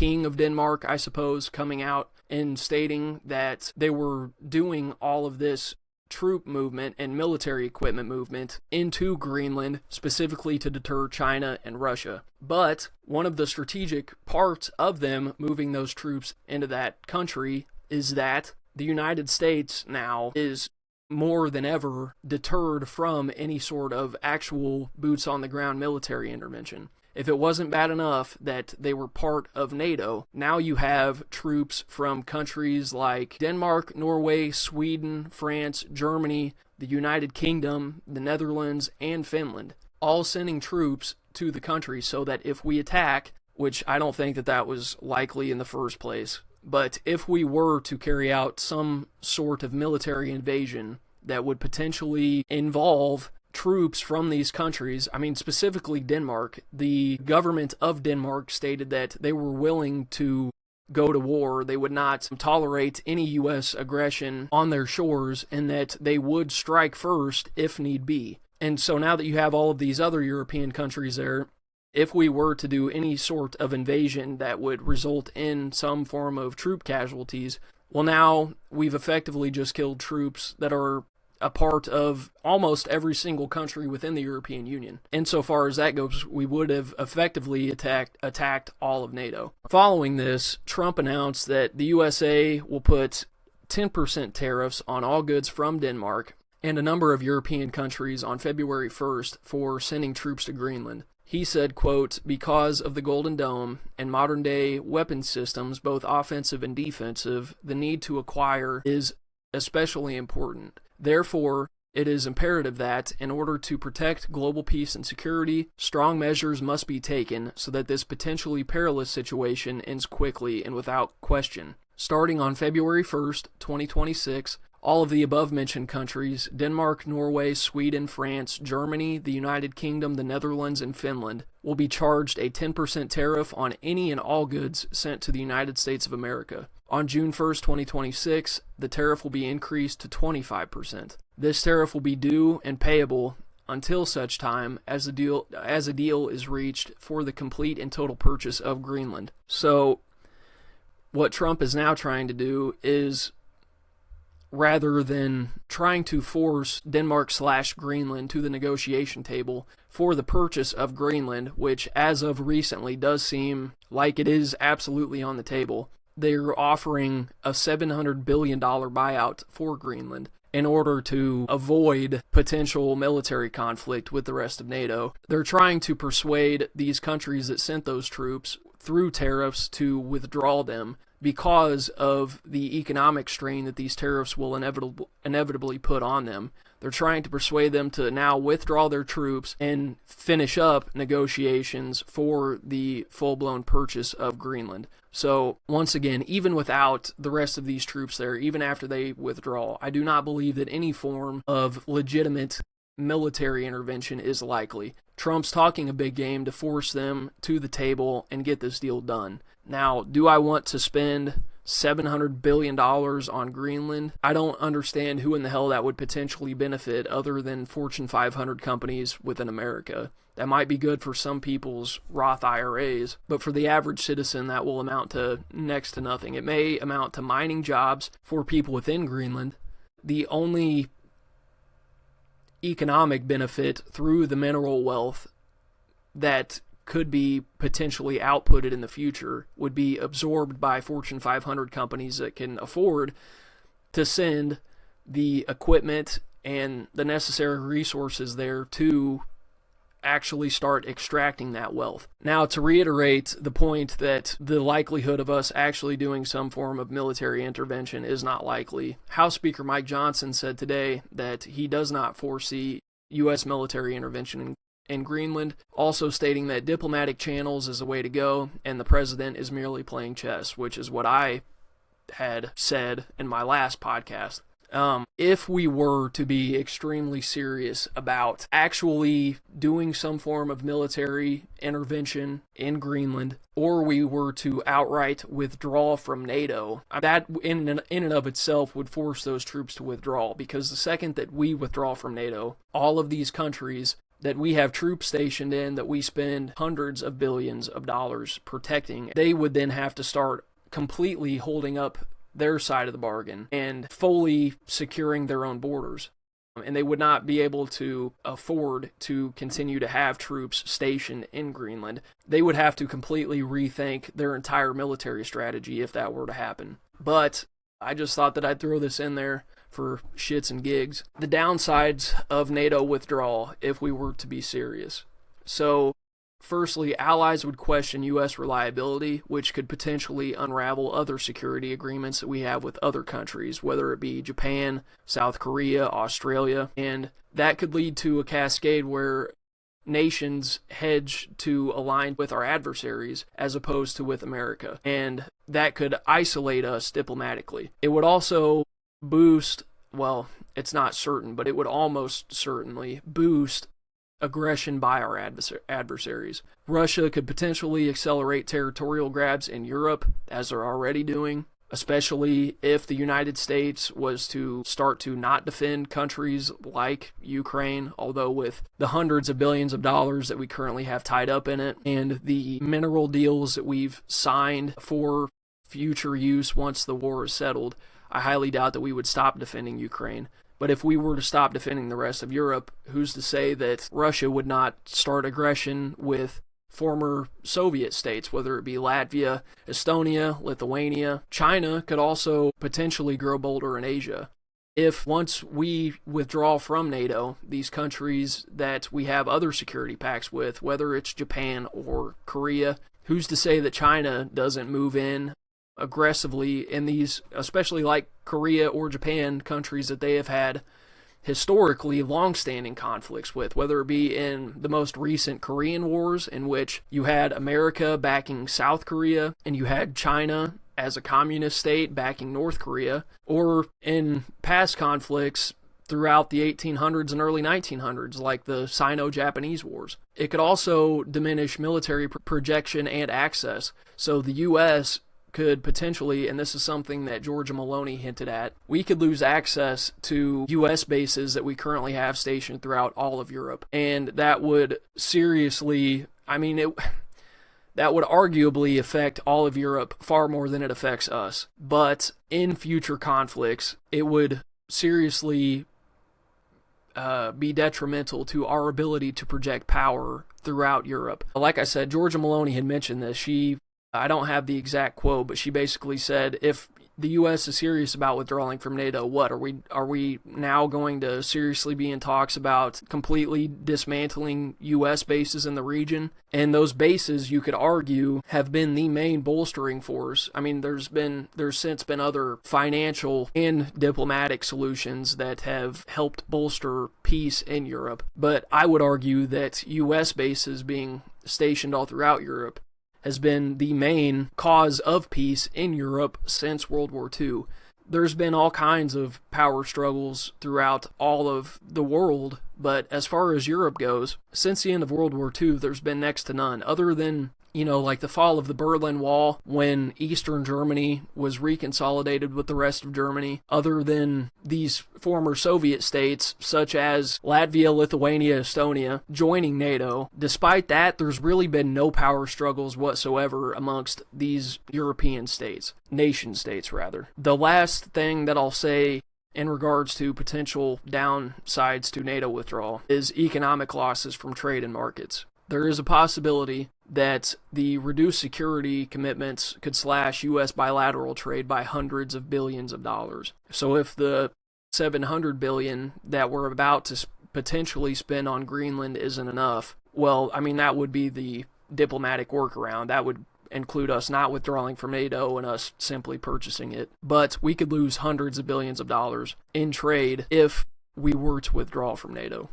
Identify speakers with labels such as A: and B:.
A: king of Denmark, I suppose, coming out and stating that they were doing all of this troop movement and military equipment movement into Greenland, specifically to deter China and Russia. But one of the strategic parts of them moving those troops into that country is that the United States now is more than ever deterred from any sort of actual boots-on-the-ground military intervention. If it wasn't bad enough that they were part of NATO, now you have troops from countries like Denmark, Norway, Sweden, France, Germany, the United Kingdom, the Netherlands, and Finland, all sending troops to the country so that if we attack, which I don't think that that was likely in the first place, but if we were to carry out some sort of military invasion that would potentially involve troops from these countries, I mean specifically Denmark, the government of Denmark stated that they were willing to go to war. They would not tolerate any U.S. aggression on their shores, and that they would strike first if need be. And so now that you have all of these other European countries there, if we were to do any sort of invasion that would result in some form of troop casualties, well, now we've effectively just killed troops that are a part of almost every single country within the European Union. Insofar as that goes, we would have effectively attacked all of NATO. Following this, Trump announced that the USA will put 10% tariffs on all goods from Denmark and a number of European countries on February 1st for sending troops to Greenland. He said, quote, "Because of the Golden Dome and modern-day weapon systems, both offensive and defensive, the need to acquire is especially important. Therefore, it is imperative that, in order to protect global peace and security, strong measures must be taken so that this potentially perilous situation ends quickly and without question. Starting on February 1st, 2026, all of the above-mentioned countries, Denmark, Norway, Sweden, France, Germany, the United Kingdom, the Netherlands, and Finland, will be charged a 10% tariff on any and all goods sent to the United States of America. On June 1st, 2026, the tariff will be increased to 25%. This tariff will be due and payable until such time as a deal is reached for the complete and total purchase of Greenland." So, what Trump is now trying to do is, rather than trying to force Denmark/Greenland to the negotiation table for the purchase of Greenland, which as of recently does seem like it is absolutely on the table, they're offering a $700 billion buyout for Greenland in order to avoid potential military conflict with the rest of NATO. They're trying to persuade these countries that sent those troops through tariffs to withdraw them because of the economic strain that these tariffs will inevitably put on them. They're trying to persuade them to now withdraw their troops and finish up negotiations for the full-blown purchase of Greenland. So, once again, even without the rest of these troops there, even after they withdraw, I do not believe that any form of legitimate military intervention is likely. Trump's talking a big game to force them to the table and get this deal done. Now, do I want to spend $700 billion on Greenland? I don't understand who in the hell that would potentially benefit other than Fortune 500 companies within America. That might be good for some people's Roth IRAs, but for the average citizen, that will amount to next to nothing. It may amount to mining jobs for people within Greenland. The only economic benefit through the mineral wealth that could be potentially outputted in the future would be absorbed by Fortune 500 companies that can afford to send the equipment and the necessary resources there to actually start extracting that wealth. Now, to reiterate the point that the likelihood of us actually doing some form of military intervention is not likely, House Speaker Mike Johnson said today that he does not foresee U.S. military intervention in Greenland, also stating that diplomatic channels is the way to go, and the president is merely playing chess, which is what I had said in my last podcast. If we were to be extremely serious about actually doing some form of military intervention in Greenland, or we were to outright withdraw from NATO, that in and of itself would force those troops to withdraw, because the second that we withdraw from NATO, all of these countries that we have troops stationed in that we spend hundreds of billions of dollars protecting, they would then have to start completely holding up their side of the bargain and fully securing their own borders. And they would not be able to afford to continue to have troops stationed in Greenland. They would have to completely rethink their entire military strategy if that were to happen. But I just thought that I'd throw this in there for shits and gigs. The downsides of NATO withdrawal if we were to be serious. So, firstly, allies would question U.S. reliability, which could potentially unravel other security agreements that we have with other countries, whether it be Japan, South Korea, Australia, and that could lead to a cascade where nations hedge to align with our adversaries as opposed to with America, and that could isolate us diplomatically. It would also boost, well, it's not certain, but it would almost certainly boost aggression by our adversaries. Russia could potentially accelerate territorial grabs in Europe, as they're already doing, especially if the United States was to start to not defend countries like Ukraine, although with the hundreds of billions of dollars that we currently have tied up in it, and the mineral deals that we've signed for future use once the war is settled, I highly doubt that we would stop defending Ukraine. But if we were to stop defending the rest of Europe, who's to say that Russia would not start aggression with former Soviet states, whether it be Latvia, Estonia, Lithuania? China could also potentially grow bolder in Asia. If once we withdraw from NATO, these countries that we have other security pacts with, whether it's Japan or Korea, who's to say that China doesn't move in aggressively in these, especially like Korea or Japan, countries that they have had historically long-standing conflicts with, whether it be in the most recent Korean Wars, in which you had America backing South Korea and you had China as a communist state backing North Korea, or in past conflicts throughout the 1800s and early 1900s, like the Sino-Japanese Wars. It could also diminish military projection and access, so the U.S. could potentially, and this is something that Georgia Maloney hinted at, we could lose access to U.S. bases that we currently have stationed throughout all of Europe. And that would seriously, that would arguably affect all of Europe far more than it affects us. But in future conflicts, it would seriously be detrimental to our ability to project power throughout Europe. Like I said, Georgia Maloney had mentioned this. I don't have the exact quote, but she basically said, if the U.S. is serious about withdrawing from NATO, what are we now going to seriously be in talks about completely dismantling U.S. bases in the region? And those bases, you could argue, have been the main bolstering force. I mean, there's since been other financial and diplomatic solutions that have helped bolster peace in Europe, but I would argue that U.S. bases being stationed all throughout Europe has been the main cause of peace in Europe since World War II. There's been all kinds of power struggles throughout all of the world, but as far as Europe goes, since the end of World War II, there's been next to none, other than, like the fall of the Berlin Wall, when Eastern Germany was reconsolidated with the rest of Germany, other than these former Soviet states, such as Latvia, Lithuania, Estonia, joining NATO. Despite that, there's really been no power struggles whatsoever amongst these European states, nation states rather. The last thing that I'll say in regards to potential downsides to NATO withdrawal is economic losses from trade and markets. There is a possibility that the reduced security commitments could slash U.S. bilateral trade by hundreds of billions of dollars. So if the $700 billion that we're about to potentially spend on Greenland isn't enough, well, that would be the diplomatic workaround. That would include us not withdrawing from NATO and us simply purchasing it. But we could lose hundreds of billions of dollars in trade if we were to withdraw from NATO.